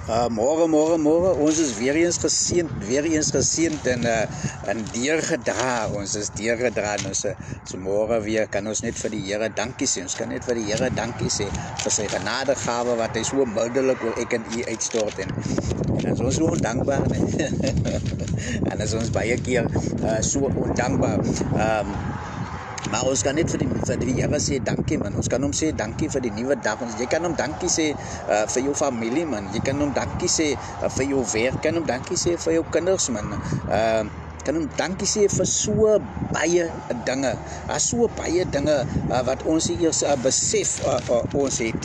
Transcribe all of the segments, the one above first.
Môre. Ons is weer eens geseënd en deurgedra. Ons is deurgedra. So môre weer kan ons net vir die Here dankie sê. Ons kan net vir die Here dankie sê vir sy genadegawe wat hy so mildelik oor ek en u uitstort en is ons so ondankbaar. En is ons baie keer so ondankbaar. Maar ons kan net vir die Here sê dankie man. Ons kan hom sê dankie vir die nuwe dag. Jy kan hom dankie sê vir jou familie man. Jy kan hom dankie sê vir jou werk. Kan hom dankie sê vir jou kinders man. Kan hom dankie sê vir so baie dinge. So baie dinge wat ons eers besef ons het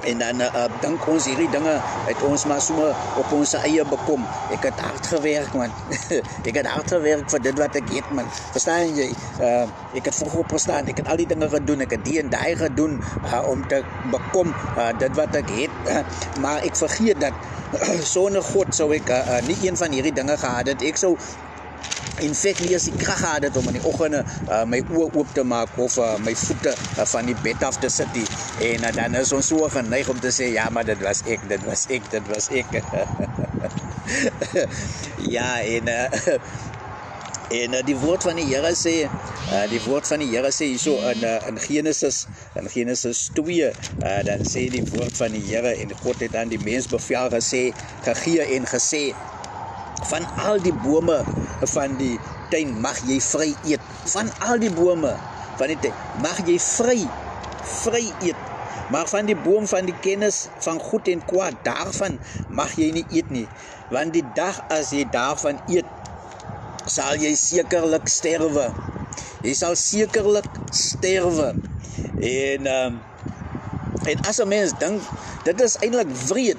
en dan dink ons hierdie dinge het ons maar so op ons eie bekom. Ek het hard gewerk man. Ek het hard gewerk vir dit wat ek het man. Verstaan jy? Ek het vroeg opgestaan, ek het al die dinge gedoen, ek het die en daai gedoen om te bekom dit wat ek het. Maar ek vergeet dat sonder God sou ek nie een van hierdie dinge gehad het. Ek sou in feite nie as die krag gehad het om in die oggende my oë oop te maak of my voete van die bed af te sit en dan is ons so geneig om te sê ja maar dit was ek ja en die woord van die Here sê hierso in Genesis 2 dan sê die woord van die Here en God het aan die mens bevel gegee en gesê van al die bome van die tuin mag jy vry eet. Van al die bome van die tuin mag jy vry eet. Maar van die boom van die kennis van goed en kwaad, daarvan mag jy nie eet nie. Want die dag as jy daarvan eet, sal jy sekerlik sterwe. Jy sal sekerlik sterwe. En as 'n mens dink, dit is eintlik wreed.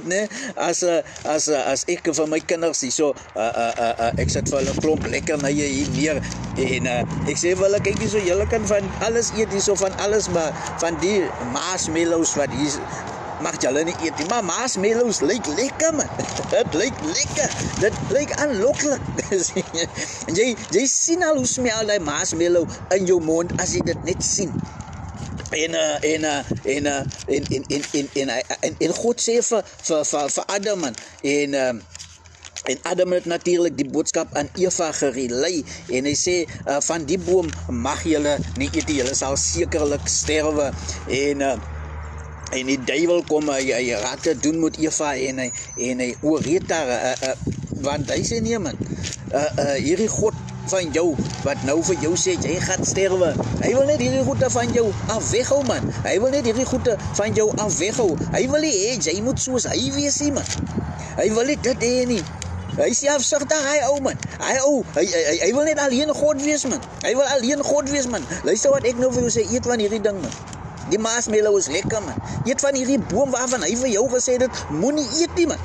Ne? As ek vir my kinders hierso ek sit vir hulle klomp lekker na hier neer en ek sê vir hulle kyk hierso, julle kan van alles eet hierso, van alles, maar van die marshmallows wat hier mag julle nie eet nie, maar marshmallows lyk lekker man. Dit lyk lekker. Dit lyk aanloklik. jy sien al hoe smel die marshmallow in jou mond as jy dit net sien. En God sê vir Adam man, en Adam het natuurlik die boodskap aan Eva gerelei en hy sê van die boom mag julle nie eet, julle sal sekerlik sterwe en die duiwel kom hy raak te doen met Eva en hy oorreed haar want hy sê nee man, hierdie God van jou, wat nou vir jou sê, jy gaan sterwe. Hy wil net hierdie goede van jou afweghou man. Hy wil net hierdie goede van jou afweghou. Hy wil nie hê, jy moet soos hy wees nie man. Hy wil nie dit hê nie. Hy sê afsigtig, hy ou man. Hy wil net alleen God wees man. Hy wil alleen God wees man. Luister wat ek nou vir jou sê, eet van hierdie ding man. Die marshmallow is lekker man. Eet van hierdie boom waarvan hy vir jou gesê het, moenie eet nie man.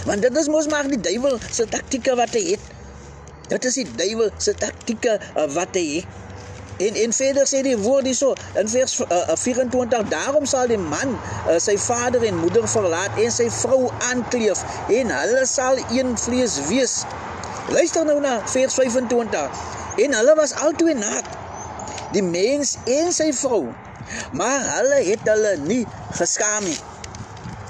Want dit is mos maar die duiwel se taktieke wat hy het. Dit is die duiwel se taktieke wat hy het. En verder sê die woord hierso in vers 24, daarom sal die man sy vader en moeder verlaat en sy vrou aankleef en hulle sal een vlees wees. Luister nou na vers 25. En hulle was albei naak, die mens en sy vrou, maar hulle het hulle nie geskaam nie.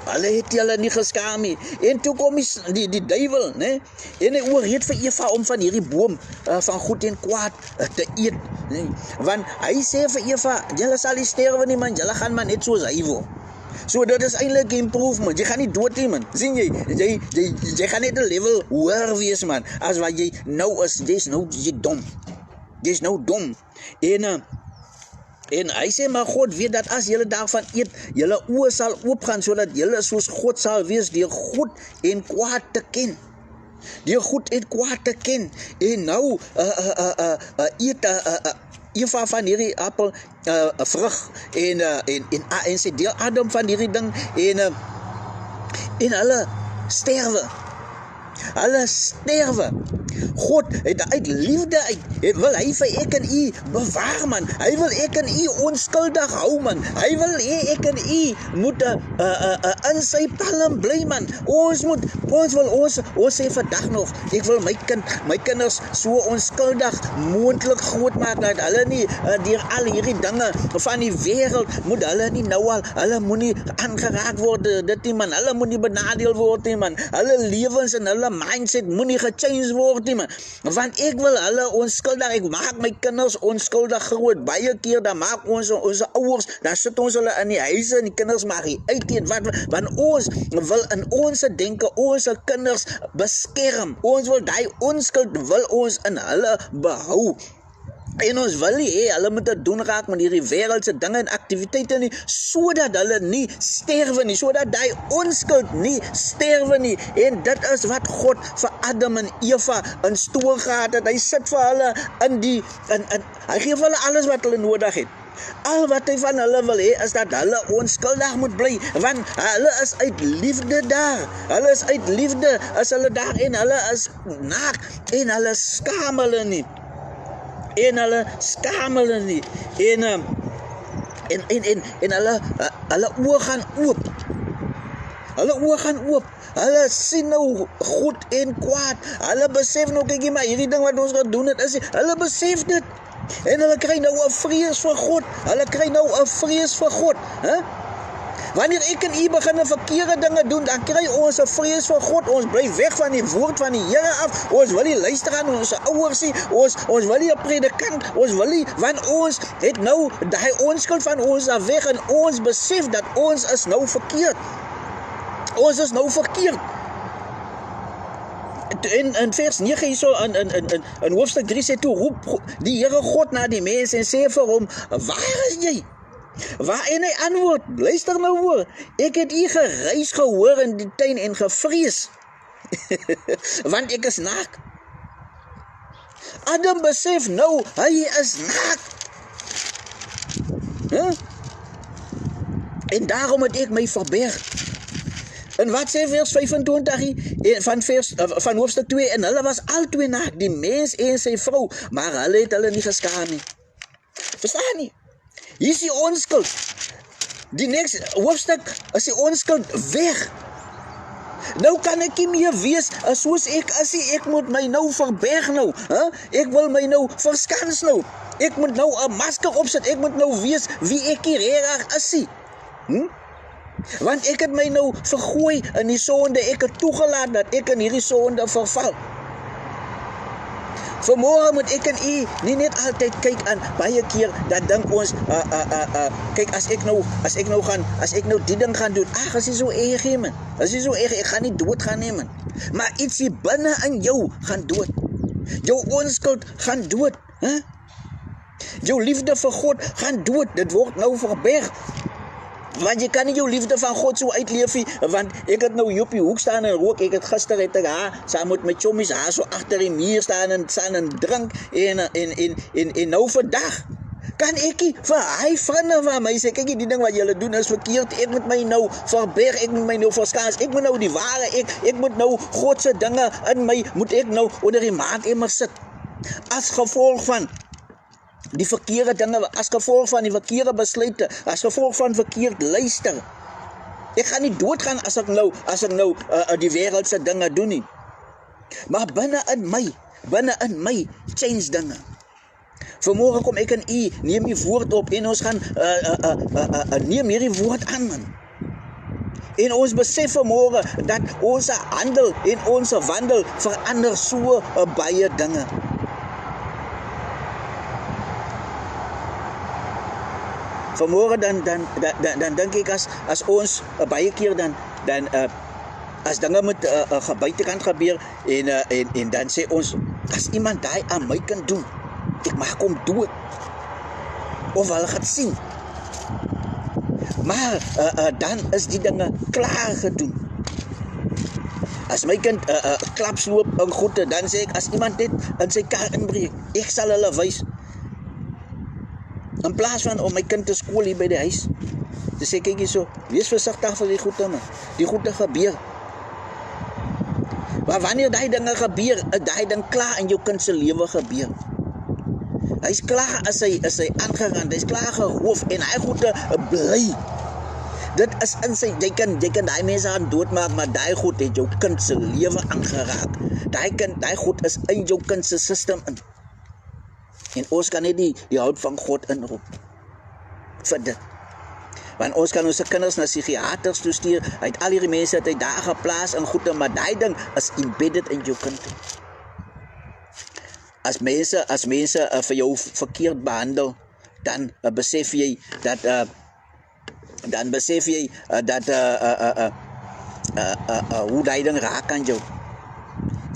Hulle het hulle nie geskaam nie. En toe kom die duiwel, né? En hy oorreed vir Eva om van hierdie boom van goed en kwaad te eet, né? Want hy sê vir Eva, julle sal nie sterwe nie man, julle gaan maar net soos hy wil. So dit is eintlik 'n improvement. Jy gaan nie dood nie man. Sien jy? Jy gaan net 'n level hoër wees man. As wat jy nou is, jy dom. Jy's nou dom. En hy sê, maar God weet dat as julle daarvan eet, julle oë sal oopgaan, sodat julle soos God sal wees, deur goed en kwaad te ken. Deur goed en kwaad te ken. En nou, eet Eva van hierdie appel, vrug, en sy deel Adam van hierdie ding, en hulle sterwe. Hulle sterwe. God het uit liefde uit, wil hy vir ek en u bewaar man. Hy wil ek en u onskuldig hou man. Hy wil ek en u moet in sy palm bly man. Ons sê vandag nog, ek wil my kinders so onskuldig moontlik groot maak dat hulle nie deur al hierdie dinge van die wêreld moet hulle nie nou al, hulle moenie aangeraak word dit nie man, hulle moenie benadeel word nie man, hulle lewens en hulle mindset moenie gechange word nie man, want ek wil hulle onskuldig, ek maak my kinders onskuldig groot, baie keer dan maak ons ouers, dan sit ons hulle in die huise en die kinders maak die uiteen, want ons wil in ons denke, ons kinders beskerm, ons wil die onskuld, wil ons in hulle behou, en ons wil nie, hulle moet dit doen raak met hierdie wêreldse dinge en aktiwiteite nie, sodat hulle nie sterwe nie, sodat die onskuld nie sterwe nie, en dit is wat God vir Adam en Eva in stoor gehad het, hy sit vir hulle hy gee vir hulle alles wat hulle nodig het, al wat hy van hulle wil hê, is dat hulle onskuldig moet bly, want hulle is uit liefde daar, hulle is uit liefde, is hulle daar, en hulle is naak, en hulle skaam hulle nie, en hulle hulle oë gaan oop. Hulle sien nou goed en kwaad. Hulle besef nou, kyk maar hierdie ding wat ons gedoen het, hulle besef dit. En hulle kry nou 'n vrees vir God. Wanneer ek en u begin 'n verkeerde dinge doen, dan kry ons 'n vrees vir God. Ons bly weg van die woord van die Here af. Ons wil nie luister aan ons ouers nie. Ons wil nie 'n predikant. Ons wil nie, want ons het nou daai onskuld van ons af weg en ons besef dat ons is nou verkeerd. Ons is nou verkeerd. In vers 9 hierso in hoofstuk 3 sê toe roep die Here God na die mens en sê vir hom, waar is jy? En hy antwoord, luister nou hoor, ek het u geruis gehoor in die tuin en gevrees, want ek is naak. Adam besef nou, hy is naak. En daarom het ek my verberg. En wat sê vers 25 van hoofstuk 2, en hulle was albei naak, die mens en sy vrou, maar hulle het hulle nie geskaam nie. Verstaan nie? Hier is die onskuld. Die nächste hoofstuk is die onskuld weg. Nou kan ek nie meer wees soos ek is, ek moet my nou verberg nou. Ek wil my nou verskans nou. Ek moet nou 'n masker opsit, ek moet nou wees wie ek hier regtig is. Want ek het my nou vergooi in die sonde, ek het toegelaat dat ek in hierdie sonde verval. Vanmorgen moet ek en u nie net altyd kyk aan, baie keer, dat dink ons, kyk, as ek nou die ding gaan doen, as jy so erg man, ek gaan nie dood gaan nemen, maar ietsie binne in jou gaan dood, jou onskuld gaan dood, jou liefde vir God gaan dood, dit word nou verberg, want jy kan nie jou liefde van God so uitleef nie, want ek het nou hier op die hoek staan en rook, ek het gister saam met my chommies so agter die muur staan en drink, en nou vandag, kan ek nie vir hy vriende van my sê, kyk die ding wat julle doen is verkeerd, ek moet my nou verberg, ek moet my nou verskans, ek moet nou die ware, ek moet nou Godse dinge in my, moet ek nou onder die maandemmer sit, as gevolg van die verkeerde dinge, as gevolg van die verkeerde besluite, as gevolg van verkeerd luister. Ek gaan nie doodgaan as ek nou die wêreldse dinge doen nie. Maar binne in my change dinge. Vanmorgen kom ek en u, neem die woord op en ons gaan neem hierdie woord aan man. En ons besef vanmorgen dat ons handel en ons wandel verander so baie dinge. Vanmorgen dan dink ek as ons baie keer dan as dinge met buitekant gebeur en dan sê ons, as iemand daai aan my kan doen, ek maak hom dood, of hulle gaan sien, maar dan is die dinge klaar gedoen. As my kind klapsloop in goede, dan sê ek, as iemand dit in sy kar inbreek, ek sal hulle wys. In plaas van om my kind te skool hier by die huis, te sê, kyk hier so, wees versigtig vir die goede man, die goede gebeur. Maar wanneer daai dinge gebeur, daai ding klaar in jou kind se lewe gebeur. Hy's klaar as hy aangeraan, hy's klaar geroof en hy goed bly. Dit is in sy, jy kan daai mense aan doodmaak, maar daai goed het jou kind se lewe aangeraak. Daai goed is in jou kind se system in. En ons kan net die hulp van God inroep vir dit. Want ons kan ons kinders na psigiaters toestuur, uit al hierdie mense het hy daar geplaas in goede, maar daai ding is embedded in jou kind. As mense vir jou verkeerd behandel, dan besef jy dat hoe daai ding raak aan jou.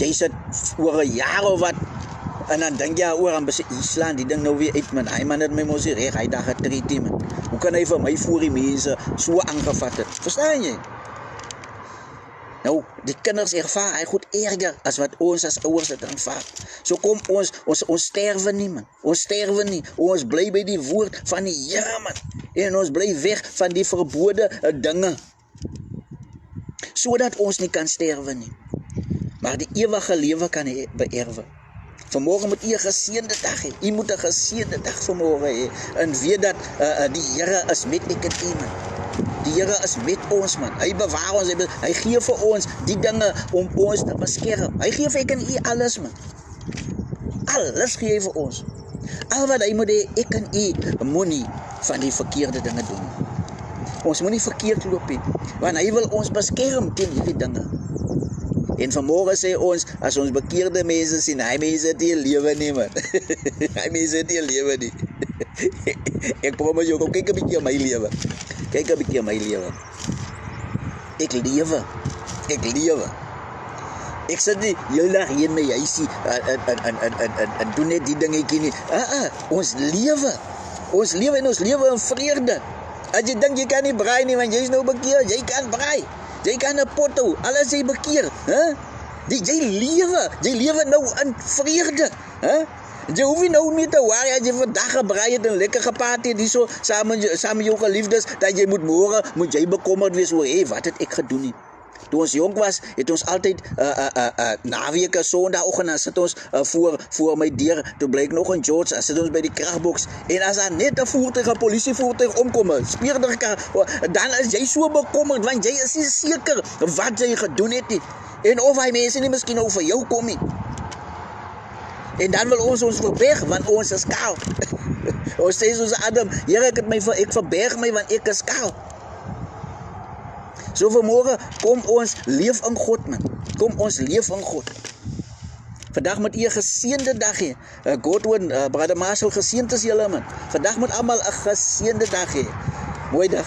Jy sit oor 'n jaar of wat, en dan dink jy oor aan besef, Island, die ding nou weer uit, man. Hy man het my mos reg, hy daar getreed, man. Hoe kan hy vir my voor die mense so aangevat het? Verstaan jy? Nou, die kinders ervaar hy goed erger as wat ons as ouers dit aanvaar. So kom ons sterwe nie, man. Ons sterwe nie. Ons bly by die woord van die Here, man. En ons bly weg van die verbode dinge. Sodat ons nie kan sterwe nie. Maar die ewige lewe kan hy beerwe. Vanmorgen moet u 'n geseënde dag hê. U moet 'n geseënde dag vanmorgen hê. En weet dat die Here is met u, man. Die Here is met ons, man. Hy bewaar ons, hy gee vir ons die dinge om ons te beskerm. Hy gee vir ek en u alles, man. Alles gee hy vir ons. Al wat hy moet hê, ek en u moenie van die verkeerde dinge doen. Ons moenie verkeerd loop nie, want hy wil ons beskerm teen hierdie dinge. En vanmorgen sê ons, as ons bekeerde mense sien, hy mense het nie lewe nie, man. Hy mense het nie lewe nie. Ek probeer jou, kyk 'n bietjie aan my lewe. Kyk 'n bietjie aan my lewe. Ek lewe. Ek sit nie heel dag hier in my huisie en doen net die dingetjie nie. Ons lewe en ons lewe in vrede. As jy dink jy kan nie braai nie, want jy is nou bekeer, jy kan braai. Jy kan 'n pot hou, alles jy bekeer, Jy lewe nou in vrede, Jy hoef nie nou nie te worry as jy vandag gebraai het en lekker geparty het hierso saam met jou geliefdes, dat jy moet jy bekommerd wees oor, wat het ek gedoen nie. Toe ons jong was, het ons altyd naweke, sondagoggend, dan sit ons voor my deur, toe bly ek nog in George, dan sit ons by die kragboks, en as daar net 'n polisievoertuig omkom, 'n speurderkar, dan is jy so bekommerd, want jy is nie seker wat jy gedoen het nie, en of hy mense nie miskien ook vir jou kom nie. En dan wil ons verberg, want ons is kaal. Ons sê soos Adam, Here, ek verberg my, want ek is kaal. So vanmorgen, kom ons leef in God, man. Kom ons leef in God. Vandag moet u 'n geseënde dag hê. Godwin, Brother Marshall, geseënd is julle, man. Vandag moet almal 'n geseënde dag hê. Mooi dag.